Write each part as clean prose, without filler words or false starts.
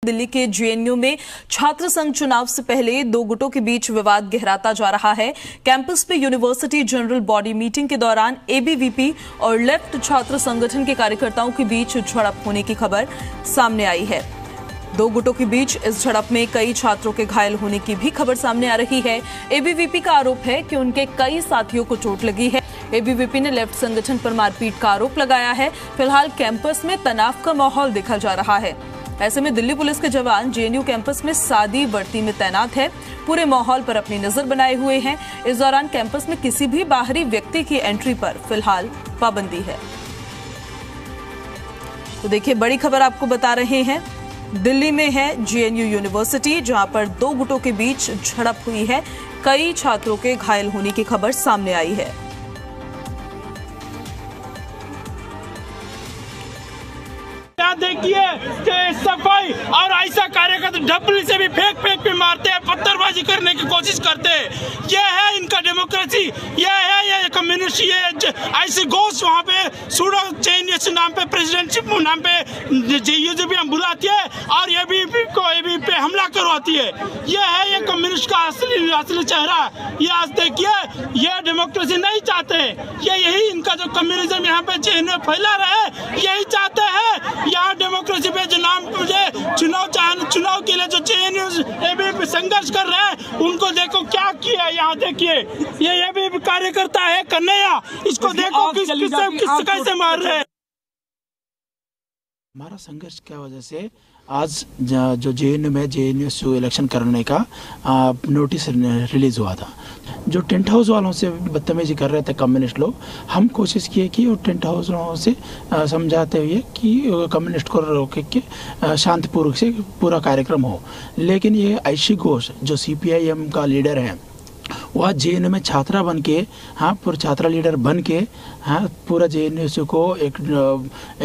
दिल्ली के जेएनयू में छात्र संघ चुनाव से पहले दो गुटों के बीच विवाद गहराता जा रहा है। कैंपस पे यूनिवर्सिटी जनरल बॉडी मीटिंग के दौरान एबीवीपी और लेफ्ट छात्र संगठन के कार्यकर्ताओं के बीच झड़प होने की खबर सामने आई है। दो गुटों के बीच इस झड़प में कई छात्रों के घायल होने की भी खबर सामने आ रही है। एबीवीपी का आरोप है कि उनके कई साथियों को चोट लगी है। एबीवीपी ने लेफ्ट संगठन पर मारपीट का आरोप लगाया है। फिलहाल कैंपस में तनाव का माहौल देखा जा रहा है। ऐसे में दिल्ली पुलिस के जवान जेएनयू कैंपस में सादी वर्दी में तैनात है, पूरे माहौल पर अपनी नजर बनाए हुए हैं। इस दौरान कैंपस में किसी भी बाहरी व्यक्ति की एंट्री पर फिलहाल पाबंदी है। तो देखिए, बड़ी खबर आपको बता रहे हैं। दिल्ली में है जेएनयू यूनिवर्सिटी, जहां पर दो गुटों के बीच झड़प हुई है। कई छात्रों के घायल होने की खबर सामने आई है। देखिए कि सफाई और ऐसा कार्यकर्ता ढपली से भी फेंक के मारते हैं, पत्थरबाजी करने की कोशिश करते हैं। ये है इनका डेमोक्रेसी, ये है ये कम्युनिस्ट, ये ऐसे घोष वहाँ पे सूडो चेंज नाम पे प्रेसिडेंटशिप नाम पे यूजीबीएम बुलाती है और एबीवीपी को एबीवीपी पे हमला करवाती है। ये है ये कम्युनिस्ट का असली चेहरा। ये आज देखिए, ये डेमोक्रेसी नहीं चाहते, ये यही इनका जो कम्युनिज्म यहाँ पे जेएनयू फैला रहे यही चाहते हैं। यहाँ डेमोक्रेसी पे जो नाम मुझे चुनाव के लिए जो जेएनयू एबीवीपी संघर्ष कर रहे हैं, उनको देखो क्या किया। यहाँ देखिए, ये एबीवीपी कार्यकर्ता है कन्हैया, इसको देखो किस कैसे मार रहे हैं। हमारा संघर्ष क्या वजह से आज जो जेएनयू में जेएनयू इलेक्शन करने का नोटिस रिलीज हुआ था। जो टेंट हाउस वालों से बदतमीजी कर रहे थे कम्युनिस्ट लोग, हम कोशिश किए कि वो टेंट हाउस वालों से समझाते हुए कि कम्युनिस्ट को रोके के शांतिपूर्वक से पूरा कार्यक्रम हो। लेकिन ये ऐशी घोष जो सीपीआईएम का लीडर है, वह जेएनयू में छात्रा बन के पूरा छात्रा लीडर बन के पूरा जेएनयू को एक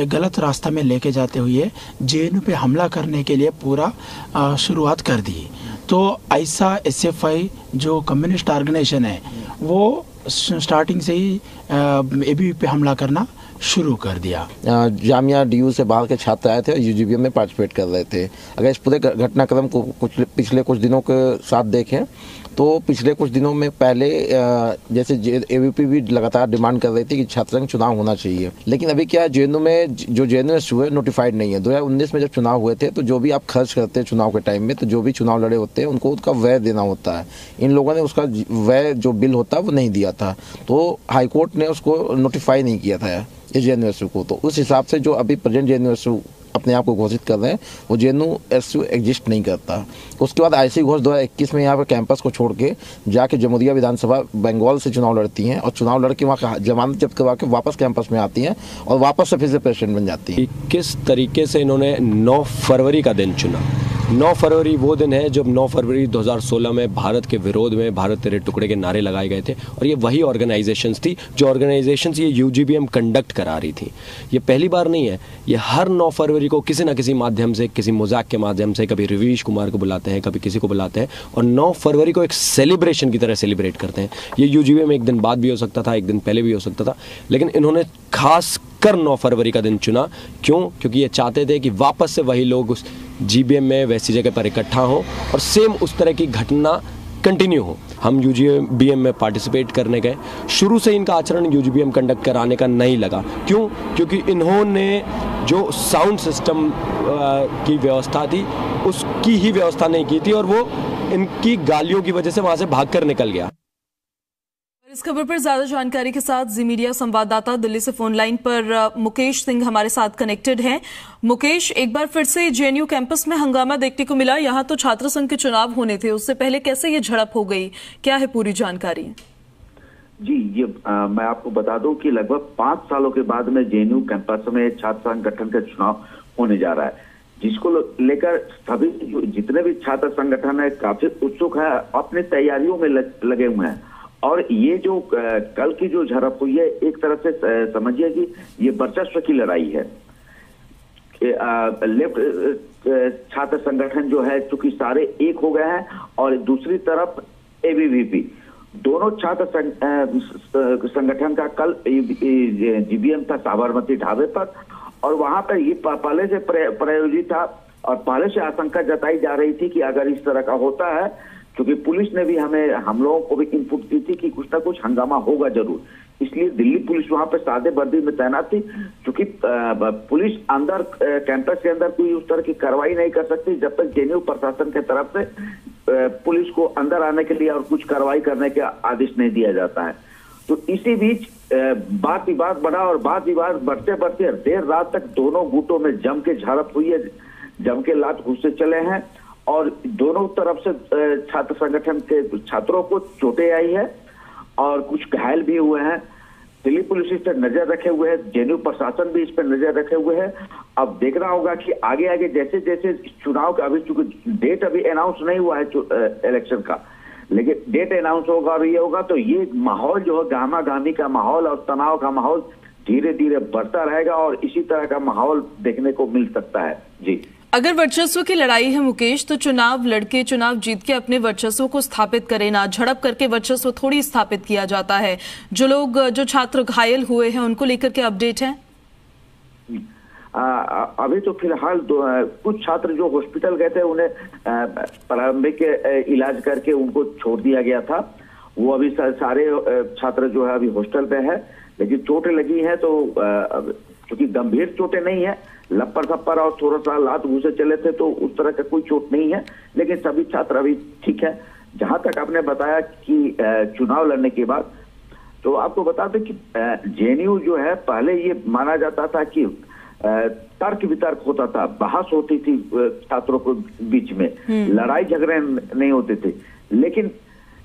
गलत रास्ता में लेके जाते हुए जेएनयू पे हमला करने के लिए पूरा शुरुआत कर दी। तो ऐसा एसएफआई जो कम्युनिस्ट ऑर्गेनाइजेशन है, वो स्टार्टिंग से ही एबीवीपी पे हमला करना शुरू कर दिया। जामिया डीयू से बाहर के छात्र आए थे और यूजीबीएम में पार्टिसिपेट कर रहे थे। अगर इस पूरे घटनाक्रम को पिछले कुछ दिनों के साथ देखें तो पिछले कुछ दिनों में पहले जैसे एबीवीपी भी लगातार डिमांड कर रही थी कि छात्र संघ चुनाव होना चाहिए। लेकिन अभी क्या जेएनयू में जो जेएनयू हुए नोटिफाइड नहीं है। 2019 में जब चुनाव हुए थे तो जो भी आप खर्च करते हैं चुनाव के टाइम में, तो जो भी चुनाव लड़े होते हैं उनको उसका व्यय देना होता है। इन लोगों ने उसका व्यय जो बिल होता है वो नहीं दिया था, तो हाईकोर्ट ने उसको नोटिफाई नहीं किया था जेएनयू को। तो उस हिसाब से जो अभी प्रेजेंट जेएनयू अपने आप को घोषित कर रहे हैं, वो जेएनयू एग्जिस्ट नहीं करता। उसके बाद ऐसी घोष 2021 में यहाँ पर कैंपस को छोड़ के जाके जमुरिया विधानसभा बंगाल से चुनाव लड़ती हैं और चुनाव लड़के वहाँ जमानत जब्त करवा के वापस कैंपस में आती हैं और वापस से फिर से प्रेसिडेंट बन जाती हैं। किस तरीके से इन्होंने 9 फरवरी का दिन चुना। 9 फरवरी वो दिन है जब 9 फरवरी 2016 में भारत के विरोध में भारत तेरे टुकड़े के नारे लगाए गए थे और ये वही ऑर्गेनाइजेशंस थी जो ऑर्गेनाइजेशंस ये यूजीबीएम कंडक्ट करा रही थी। ये पहली बार नहीं है, ये हर 9 फरवरी को किसी न किसी माध्यम से, किसी मजाक के माध्यम से, कभी रवीश कुमार को बुलाते हैं, कभी किसी को बुलाते हैं और 9 फरवरी को एक सेलिब्रेशन की तरह सेलिब्रेट करते हैं। ये यूजीबीएम एक दिन बाद भी हो सकता था, एक दिन पहले भी हो सकता था, लेकिन इन्होंने खास कर 9 फरवरी का दिन चुना। क्यों? क्योंकि ये चाहते थे कि वापस से वही लोग उस जीबीएम में वैसी जगह पर इकट्ठा हो और सेम उस तरह की घटना कंटिन्यू हो। हम यूजीबीएम में पार्टिसिपेट करने गए, शुरू से इनका आचरण यूजीबीएम कंडक्ट कराने का नहीं लगा। क्यों? क्योंकि इन्होंने जो साउंड सिस्टम की व्यवस्था थी उसकी ही व्यवस्था नहीं की थी और वो इनकी गालियों की वजह से वहां से भागकर निकल गया। इस खबर पर ज्यादा जानकारी के साथ जी मीडिया संवाददाता दिल्ली से फोन लाइन पर मुकेश सिंह हमारे साथ कनेक्टेड हैं। मुकेश, एक बार फिर से जेएनयू कैंपस में हंगामा देखने को मिला। यहाँ तो छात्र संघ के चुनाव होने थे, उससे पहले कैसे ये झड़प हो गई, क्या है पूरी जानकारी? जी, ये मैं आपको बता दूं कि लगभग 5 सालों के बाद में जेएनयू कैंपस में छात्र संगठन का चुनाव होने जा रहा है, जिसको लेकर सभी जितने भी छात्र संगठन है काफी उत्सुक है, अपनी तैयारियों में लगे हुए हैं। और ये जो कल की जो झड़प हुई है, एक तरह से समझिए कि ये वर्चस्व की लड़ाई है। लेफ्ट छात्र संगठन जो है चूंकि सारे एक हो गए हैं और दूसरी तरफ एबीवीपी, दोनों छात्र संगठन का कल जीबीएम था साबरमती ढाबे पर और वहां पर ये पहले से प्रायोजित था और पहले से आशंका जताई जा रही थी कि अगर इस तरह का होता है, क्योंकि पुलिस ने भी हम लोगों को भी इनपुट दी थी कि कुछ ना कुछ हंगामा होगा जरूर, इसलिए दिल्ली पुलिस वहां पे सादे वर्दी में तैनात थी। क्योंकि पुलिस अंदर कैंपस के अंदर कोई उस तरह की कार्रवाई नहीं कर सकती जब तक जेएनयू प्रशासन की तरफ से पुलिस को अंदर आने के लिए और कुछ कार्रवाई करने का आदेश नहीं दिया जाता है। तो इसी बीच बात विवाद बढ़ा और बात विवाद बढ़ते बढ़ते देर रात तक दोनों गुटों में जम के झड़प हुई है, जम के लात घुसे चले हैं और दोनों तरफ से छात्र संगठन के छात्रों को चोटें आई है और कुछ घायल भी हुए हैं। दिल्ली पुलिस इस पर नजर रखे हुए है, जेएनयू प्रशासन भी इस पर नजर रखे हुए है। अब देखना होगा कि आगे आगे जैसे जैसे चुनाव का, अभी चूंकि डेट अभी अनाउंस नहीं हुआ है इलेक्शन का, लेकिन डेट अनाउंस होगा और ये होगा तो ये माहौल जो है गामा गामी का माहौल और तनाव का माहौल धीरे धीरे बढ़ता रहेगा और इसी तरह का माहौल देखने को मिल सकता है। जी, अगर वर्चस्व की लड़ाई है मुकेश, तो चुनाव लड़के चुनाव जीत के अपने वर्चस्व को स्थापित करें ना, झड़प करके वर्चस्व थोड़ी स्थापित किया जाता है। जो छात्र घायल हुए हैं उनको लेकर के अपडेट है? अभी तो फिलहाल कुछ छात्र जो हॉस्पिटल गए थे उन्हें प्रारंभिक इलाज करके उनको छोड़ दिया गया था। वो अभी सारे छात्र जो है अभी हॉस्टल पे है, लेकिन चोटें लगी हैं तो क्योंकि गंभीर चोटें नहीं है, लप्पर थप्पर और थोड़ा सा लात घुसे चले थे तो उस तरह का कोई चोट नहीं है, लेकिन सभी छात्र अभी ठीक है। जहां तक आपने बताया कि चुनाव लड़ने के बाद, तो आपको बता दें कि जेएनयू जो है पहले ये माना जाता था कि तर्क वितर्क होता था, बहस होती थी छात्रों के बीच में, लड़ाई झगड़े नहीं होते थे। लेकिन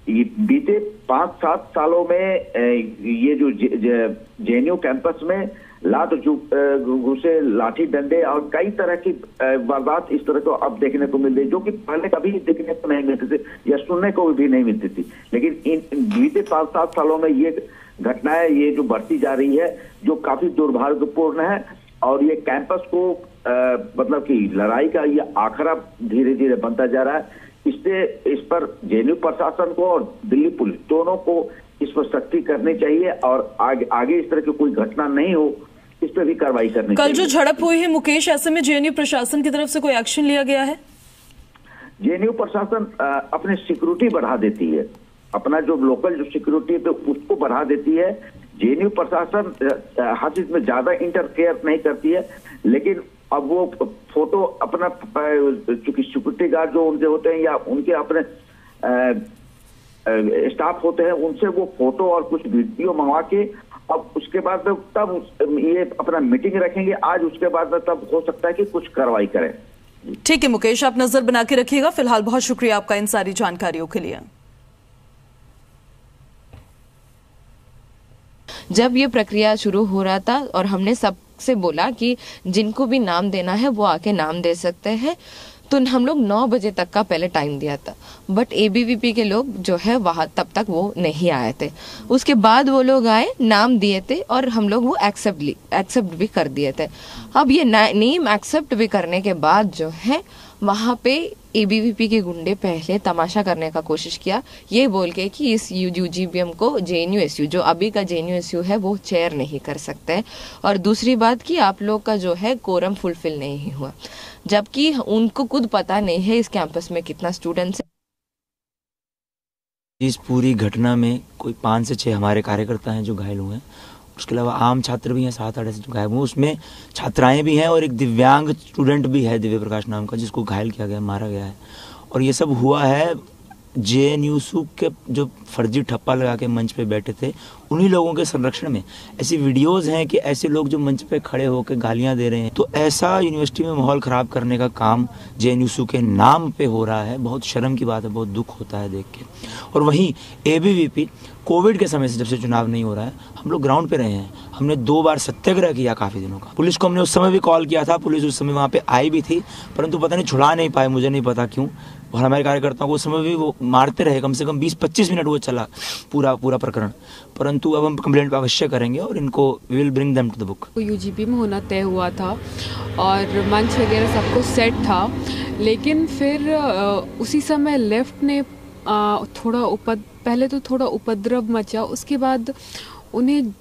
बीते 5-7 सालों में ये जो जेएनयू कैंपस में लात घुसे, लाठी डंडे और कई तरह की वारदात इस तरह को अब देखने को मिल रही, जो कि पहले कभी देखने को नहीं मिलती थी या सुनने को भी नहीं मिलती थी। लेकिन इन बीते 5-7 सालों में ये घटनाएं ये जो बढ़ती जा रही है, जो काफी दुर्भाग्यपूर्ण है और ये कैंपस को मतलब कि लड़ाई का ये आखरा धीरे धीरे बनता जा रहा है। इससे इस पर जेएनयू प्रशासन को और दिल्ली पुलिस दोनों को इस पर सख्ती करनी चाहिए और आगे इस तरह की कोई घटना नहीं हो, इस पर भी कार्रवाई करनी चाहिए। कल जो झड़प हुई है मुकेश, ऐसे में जेएनयू प्रशासन की तरफ से कोई एक्शन लिया गया है? जेएनयू प्रशासन अपने सिक्योरिटी बढ़ा देती है, अपना जो लोकल जो सिक्योरिटी है तो उसको बढ़ा देती है। जेएनयू प्रशासन हर चीज में ज्यादा इंटरफेयर नहीं करती है, लेकिन अब वो फोटो अपना चूंकि सिक्योरिटी गार्ड जो उनके होते हैं या उनके अपने स्टाफ होते हैं, उनसे वो फोटो और कुछ वीडियो मंगवा के अब उसके बाद तब ये अपना मीटिंग रखेंगे आज, उसके बाद तब हो सकता है कि कुछ कार्रवाई करें। ठीक है मुकेश, आप नजर बना के रखिएगा। फिलहाल बहुत शुक्रिया आपका इन सारी जानकारियों के लिए। जब ये प्रक्रिया शुरू हो रहा था और हमने सबसे बोला कि जिनको भी नाम देना है वो आके नाम दे सकते हैं, तो हम लोग 9 बजे तक का पहले टाइम दिया था, बट एबीवीपी के लोग जो है वहाँ तब तक वो नहीं आए थे। उसके बाद वो लोग आए, नाम दिए थे और हम लोग वो एक्सेप्ट भी कर दिए थे। अब ये नेम एक्सेप्ट भी करने के बाद जो है वहाँ पे एबीवीपी के गुंडे पहले तमाशा करने का कोशिश किया, ये बोल के कि इस यूजीबीएम को जेएनयूएसयू जो अभी का जेएनयूएसयू है वो चेयर नहीं कर सकते, और दूसरी बात कि आप लोग का जो है कोरम फुलफिल नहीं हुआ, जबकि उनको खुद पता नहीं है इस कैंपस में कितना स्टूडेंट्स है। इस पूरी घटना में कोई 5 से 6 हमारे कार्यकर्ता हैं जो घायल हुए हैं, उसके अलावा आम छात्र भी हैं 7-8 ऐसे जो घायल हुए, उसमें छात्राएं भी हैं और एक दिव्यांग स्टूडेंट भी है दिव्य प्रकाश नाम का, जिसको घायल किया गया, मारा गया है। और ये सब हुआ है जेएनयूएसयू के जो फर्जी ठप्पा लगा के मंच पे बैठे थे उन्हीं लोगों के संरक्षण में। ऐसी वीडियोस हैं कि ऐसे लोग जो मंच पे खड़े होकर गालियां दे रहे हैं, तो ऐसा यूनिवर्सिटी में माहौल खराब करने का काम जेएनयूएसयू के नाम पे हो रहा है। बहुत शर्म की बात है, बहुत दुख होता है देख के। और वहीं एबीवीपी कोविड के समय से जब से चुनाव नहीं हो रहा है, हम लोग ग्राउंड पे रहे हैं। हमने 2 बार सत्याग्रह किया काफ़ी दिनों का। पुलिस को हमने उस समय भी कॉल किया था, पुलिस उस समय वहाँ पे आई भी थी, परंतु पता नहीं छुड़ा नहीं पाए, मुझे नहीं पता क्यों। और हमारे कार्यकर्ताओं को उस समय भी वो मारते रहे, कम से कम 20-25 मिनट वो चला पूरा प्रकरण। परंतु अब हम कंप्लेंट अवश्य करेंगे और इनको we will bring them to the book. UGB में होना तय हुआ था और मंच वगैरह सब कुछ सेट था, लेकिन फिर उसी समय लेफ्ट ने पहले तो थोड़ा उपद्रव मचा, उसके बाद उन्हें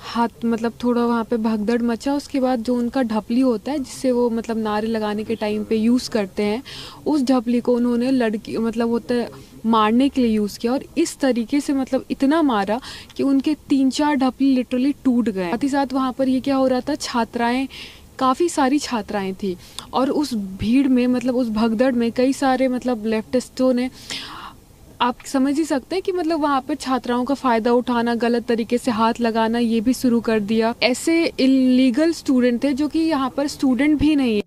हाथ मतलब थोड़ा वहाँ पे भगदड़ मचा। उसके बाद जो उनका ढपली होता है जिससे वो मतलब नारे लगाने के टाइम पे यूज़ करते हैं, उस ढपली को उन्होंने लड़की मतलब होता है मारने के लिए यूज़ किया और इस तरीके से मतलब इतना मारा कि उनके 3-4 ढपली लिटरली टूट गए। साथ ही साथ वहाँ पर ये क्या हो रहा था, छात्राएं, काफ़ी सारी छात्राएं थी और उस भीड़ में मतलब उस भगदड़ में कई सारे मतलब लेफ्टिस्टों ने, आप समझ ही सकते हैं कि मतलब वहाँ पर छात्राओं का फ़ायदा उठाना, गलत तरीके से हाथ लगाना ये भी शुरू कर दिया। ऐसे इलीगल स्टूडेंट थे जो कि यहाँ पर स्टूडेंट भी नहीं है।